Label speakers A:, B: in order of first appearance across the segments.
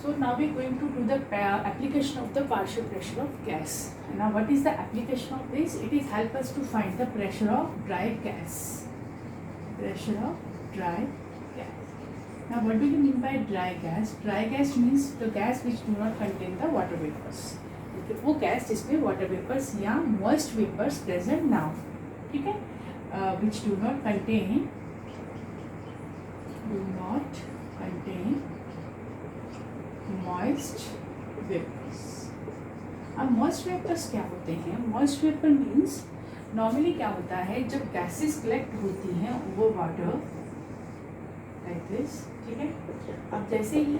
A: So now we're going to do the application of the partial pressure of gas. Now what is the application of this? It is help us to find the pressure of dry gas. Pressure of dry gas. Now what do you mean by dry gas? Dry gas means the gas which do not contain the water vapors. वो gas जिसमें water vapours या moist vapours present ना हो, ठीक है, which do not contain moist vapours. अब moist vapours क्या होते हैं? मॉइस्ट वेपर मीन्स नॉर्मली क्या होता है, जब गैसेस कलेक्ट होती हैं वो वाटर लाइक दिस, ठीक है. अब जैसे ही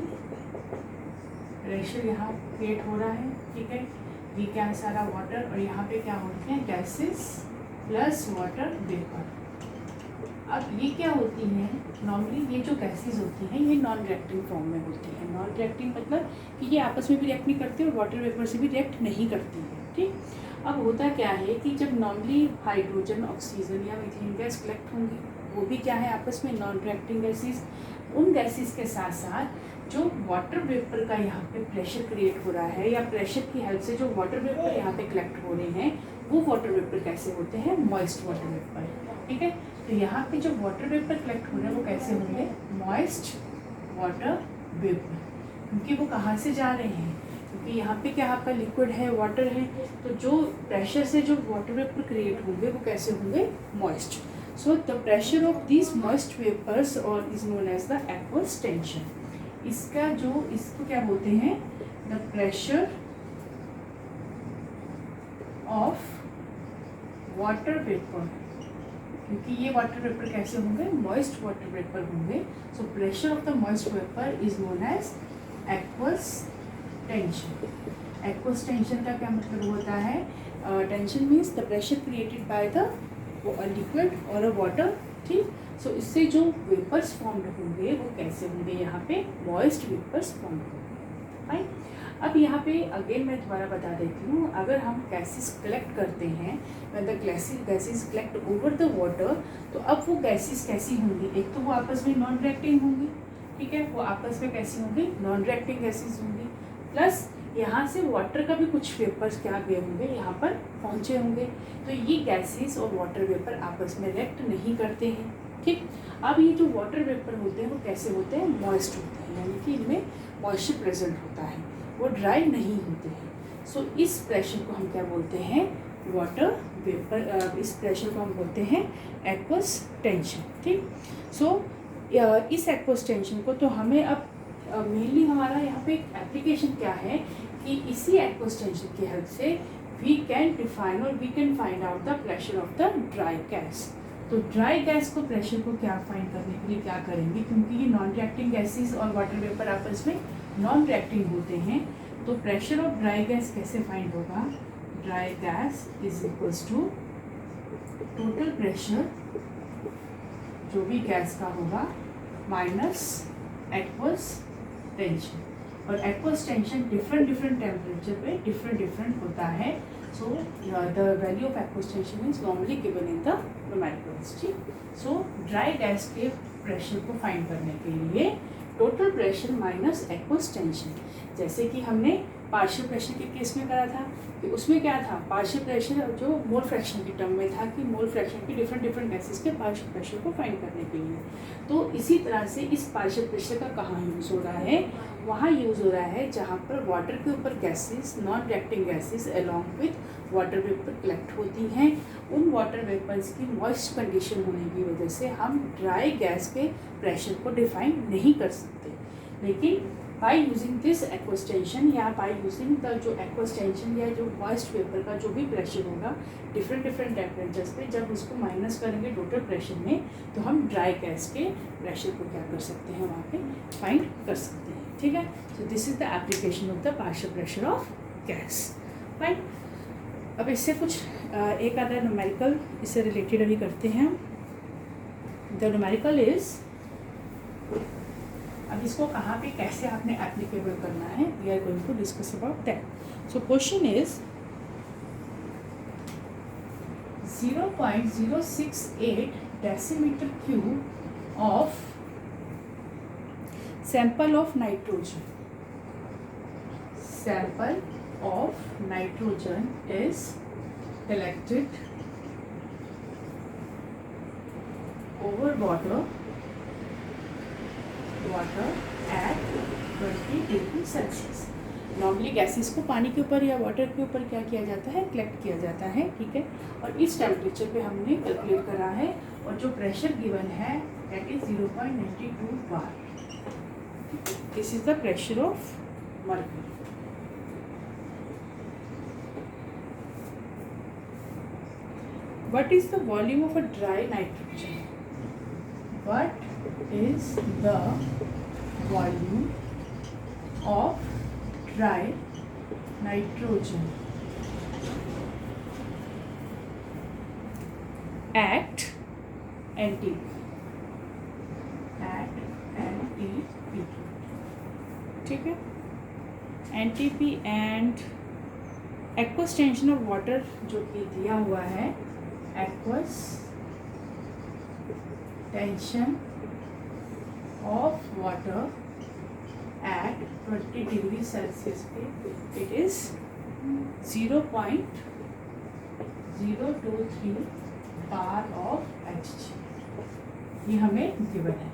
A: प्रेशर यहाँ क्रिएट हो रहा है, ठीक है, ये क्या है सारा वाटर, और यहाँ पे क्या होते हैं गैसेस प्लस वाटर वेपर. अब ये क्या होती हैं, नॉर्मली ये जो गैसेस होती हैं ये नॉन रिएक्टिंग फॉर्म में होती है. नॉन रिएक्टिंग मतलब कि ये आपस में भी रिएक्ट नहीं करती और वाटर वेपर से भी रिएक्ट नहीं करती है, ठीक. अब होता क्या है कि जब नॉर्मली हाइड्रोजन, ऑक्सीजन या मीथेन गैस कलेक्ट होंगी, वो भी क्या है आपस में नॉन रिएक्टिंग गैसेस. उन गैसेस के साथ साथ जो वाटर वेपर का यहाँ पे प्रेशर क्रिएट हो रहा है या प्रेशर की हेल्प से जो वाटर वेपर यहाँ पे कलेक्ट हो रहे हैं, वो वाटर वेपर कैसे होते हैं? मॉइस्ट वाटर वेपर, ठीक है. तो यहाँ पे जो वाटर वेपर कलेक्ट हो रहे हैं वो कैसे होंगे? Moist water vapour. क्योंकि वो कहाँ से जा रहे हैं? क्योंकि यहाँ पे क्या आपका लिक्विड है, वाटर है, तो जो प्रेशर से जो वाटर वेपर क्रिएट होंगे वो कैसे होंगे? Moist. So the pressure of this moist vapours और is known as the aqueous tension. इसका जो इसको क्या बोलते हैं? The pressure of water vapour. क्योंकि ये वाटर वेपर कैसे होंगे? मॉइस्ट वाटर वेपर होंगे. So pressure of the moist vapour is known as aqueous tension. Aqueous tension का क्या मतलब होता है? Tension means the pressure created by the liquid और अ वाटर, ठीक. सो इससे जो वेपर्स फॉर्म्ड होंगे वो कैसे होंगे? यहाँ पे मॉइस्ट वेपर्स फॉर्म होंगे, राइट. अब यहाँ पे अगेन मैं दोबारा बता देती हूँ, अगर हम गैसेस कलेक्ट करते हैं, when the gases collect over the water, तो अब वो गैसेस कैसी होंगी? एक तो वो आपस में नॉन रिएक्टिंग होंगी, ठीक है, वो आपस में कैसी होंगी? नॉन रिएक्टिंग गैसेस होंगी. प्लस यहाँ से वाटर का भी कुछ वेपर्स क्या गए होंगे, यहाँ पर पहुँचे होंगे. तो ये गैसेस और वाटर वेपर आपस में रिएक्ट नहीं करते हैं, ठीक. अब ये जो वाटर वेपर होते हैं वो कैसे होते हैं? मॉइस्ट होते हैं, यानी कि इनमें मॉइस्चर प्रेजेंट होता है, वो ड्राई नहीं होते हैं. सो इस प्रेशर को हम क्या बोलते हैं? Water vapour. इस प्रेशर को हम बोलते हैं एक्वस टेंशन, ठीक. सो इस एक्वस टेंशन को तो हमें अब मेनली हमारा यहाँ पे एप्लीकेशन क्या है कि इसी एक्वस टेंशन की हेल्प से वी कैन डिफाइन और we can find out the pressure of the dry gas. तो ड्राई गैस को प्रेशर को क्या फाइंड करने के लिए क्या करेंगे? क्योंकि ये नॉन रिएक्टिंग गैसेस और वाटर वेपर आपस में नॉन रिएक्टिंग होते हैं, तो प्रेशर ऑफ ड्राई गैस कैसे फाइंड होगा? Dry gas is equals to total pressure जो भी गैस का होगा माइनस एक्वस टेंशन. और एक्वस टेंशन डिफरेंट टेम्परेचर पे डिफरेंट होता है. So the value of aqueous tension is normally given in the numericals, ठीक. सो ड्राई गैस के प्रेशर को फाइंड करने के लिए total pressure minus aqueous tension, जैसे कि हमने पार्शियल प्रेशर के केस में करा था कि उसमें क्या था? पार्शियल प्रेशर जो मोल फ्रैक्शन की टर्म में था कि मोल फ्रैक्शन की डिफरेंट गैसेस के पार्शियल प्रेशर को फाइंड करने के लिए. तो इसी तरह से इस पार्शियल प्रेशर का कहाँ यूज़ हो रहा है? वहाँ यूज़ हो रहा है जहाँ पर वाटर के ऊपर gases, non reacting gases along with water vapour collect होती हैं. उन वाटर वेपर्स की मॉइस्ट कंडीशन होने की वजह से हम ड्राई गैस के प्रेशर को डिफाइन नहीं कर सकते. लेकिन by using this aqueous tension या बाय यूजिंग द जो एक्वस टेंशन या जो मॉइस्ट वेपर का जो भी प्रेशर होगा डिफरेंट टेम्परेचर्स पे, जब उसको माइनस करेंगे टोटल प्रेशर में, तो हम ड्राई गैस के प्रेशर को क्या कर सकते हैं? वहाँ पे फाइंड कर सकते हैं, ठीक है. So this is the application of the partial pressure of gas, fine. अब इससे कुछ एक आधा न्यूमेरिकल इससे रिलेटेड अभी करते हैं. द न्यूमेरिकल इज, अब इसको कहाँ पे कैसे आपने एप्लीकेबल करना है, we are going to discuss about that. So question is 0.068 decimeter cube of sample of nitrogen. sample of nitrogen is collected over water at 20 degree Celsius. Normally gases को पानी के ऊपर या वाटर के ऊपर क्या किया जाता है, कलेक्ट किया जाता है, ठीक है। और इस टेम्परेचर पे हमने कैलकुलेट करा है और जो प्रेशर गिवन है that is 0.92 bar. This is the pressure of mercury. What is the volume of a dry nitrogen? What is the volume of dry nitrogen at NTP? At NTP, ठीक है। NTP and aqueous tension of water जो कि दिया हुआ है, aqueous tension of water at 20 degree Celsius पे it is 0.023 bar of Hg। ये हमें गिवन है।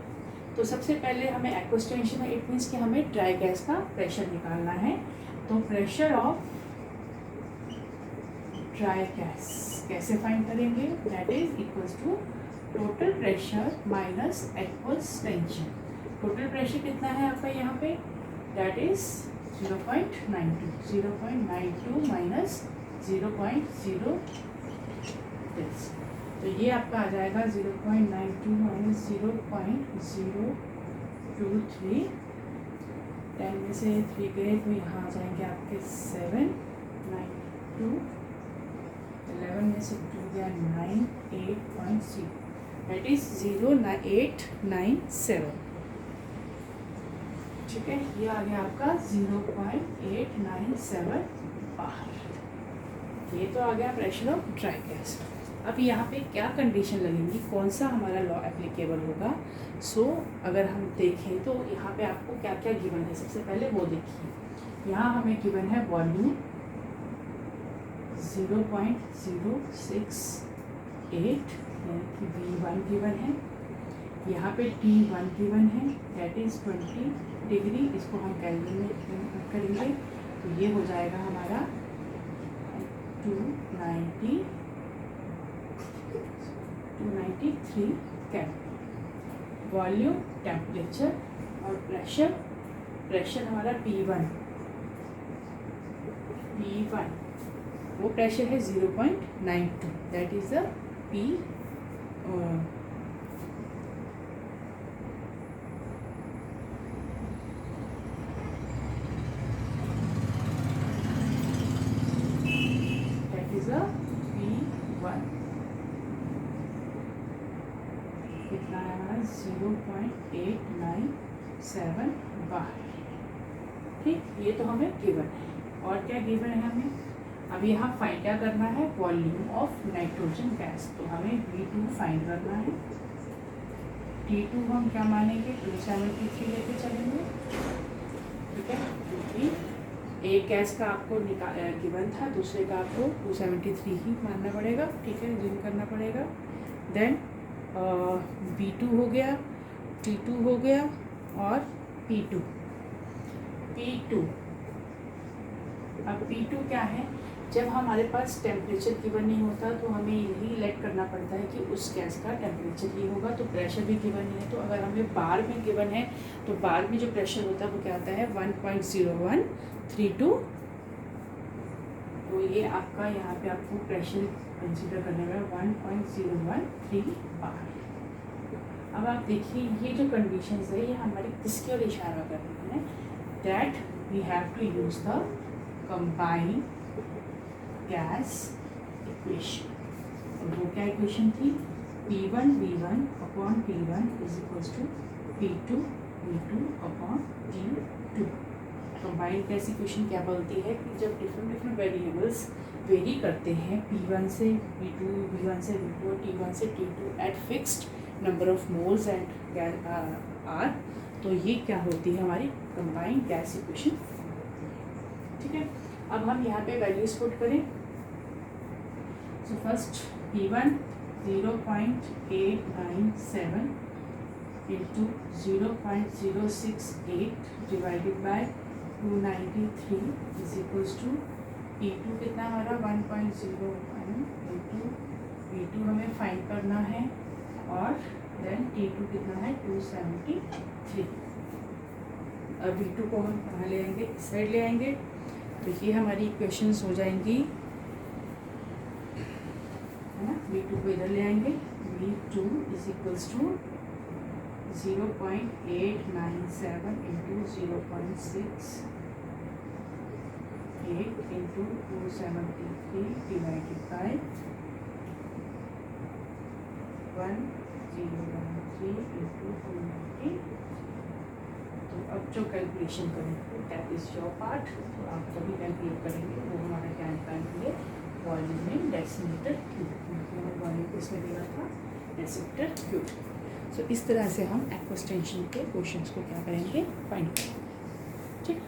A: तो सबसे पहले हमें एक्वस टेंशन है, इट मीन्स कि हमें ड्राई गैस का प्रेशर निकालना है। तो प्रेशर ऑफ ड्राई गैस कैसे फाइंड करेंगे, that is equals to total pressure minus aqueous tension. Total pressure कितना है आपका यहाँ पे, दैट इज 0.92 माइनस 0.0 दिस, तो ये आपका आ जाएगा 0.92 माइनस 0.023। 10 में से 3 गए तो यहाँ आ जाएंगे आपके 7, 9, 2, 11 में से 2 गया 9, 8.0, दैट इज 0.897, ठीक है। ये आ गया आपका 0.897 बार। ये तो आ गया प्रेशर ऑफ ड्राई गैस। अब यहाँ पे क्या कंडीशन लगेंगी, कौन सा हमारा लॉ एप्लीकेबल होगा। सो अगर हम देखें तो यहाँ पे आपको क्या क्या गिवन है, सबसे पहले वो देखिए। यहाँ हमें गिवन है वॉल्यूम 0.068 यानी कि V1 गिवन है। यहाँ पे T1 गिवन है दैट इज़ 20 डिग्री, इसको हम केल्विन में करेंगे तो ये हो जाएगा हमारा 293 केल्विन। वॉल्यूम, टेम्परेचर और प्रेशर हमारा P1 वो प्रेशर है 0.92, that is the P P1 कितना है हमारा 0.897 बार, ठीक। ये तो हमें गिवन है। और क्या गिवन है हमें, अब यहाँ फाइंड क्या करना है, वॉल्यूम ऑफ नाइट्रोजन गैस। तो हमें V2 फाइंड करना है। T2 हम क्या मानेंगे, 273 लेके चलेंगे, ठीक है, क्योंकि एक गैस का आपको गिवन था, दूसरे का आपको 273 ही मानना पड़ेगा, ठीक है, जिम करना पड़ेगा। देन V2 हो गया, T2 हो गया और P2। अब P2 क्या है, जब हमारे पास टेम्परेचर गिवन नहीं होता तो हमें यही लेट करना पड़ता है कि उस गैस का टेम्परेचर ही होगा। तो प्रेशर भी गिवन है, तो अगर हमें बार में गिवन है तो बार में जो प्रेशर होता है वो क्या आता है 1.0132। तो ये आपका यहाँ पे आपको प्रेशर कंसीडर करने में 1.013 बार। अब आप देखिए ये जो कंडीशंस है ये हमारी किसकी ओर इशारा कर रही है, that we have to use the combined gas equation. और वो क्या इक्वेशन थी, P1 V1 upon P1 is equals to P2 V2 upon T2। Combined gas equation क्या बोलती है कि जब डिफरेंट वेरिएबल्स वेरी करते हैं P1 से P2, V1 से V2 और T1 से T2 at fixed number of moles and R, तो ये क्या होती है हमारी कंबाइंड गैस इक्वेशन, ठीक है, अब हम यहाँ पे वैल्यूज पुट करें। So first P1 0.897 into 0.068 divided by 293 is equals to P2 कितना हमारा 1.01 into P2 हमें फाइंड करना है और देन T2 कितना है 273। अब V2 को हम कहाँ ले आएंगे, इस साइड ले आएंगे, तो ये हमारी इक्वेशंस हो जाएंगी, है ना। V2 को इधर ले आएंगे, V2 is equals to 0.897 into 0.68 into 273 divided by 1013 into 290। तो अब जो कैलकुलेशन करेंगे दैट इज योर पार्ट, तो आप सभी कैलकुलेट करेंगे, वो हमारा क्या निकालेंगे वॉल्यूम इन डेसीमीटर क्यूब, मतलब वॉल्यूम को इसमें दिया था डेसीमीटर क्यूब। सो इस तरह से हम एक्वस टेंशन के क्वेश्चंस को क्या करेंगे, फाइंड करेंगे। ठीक।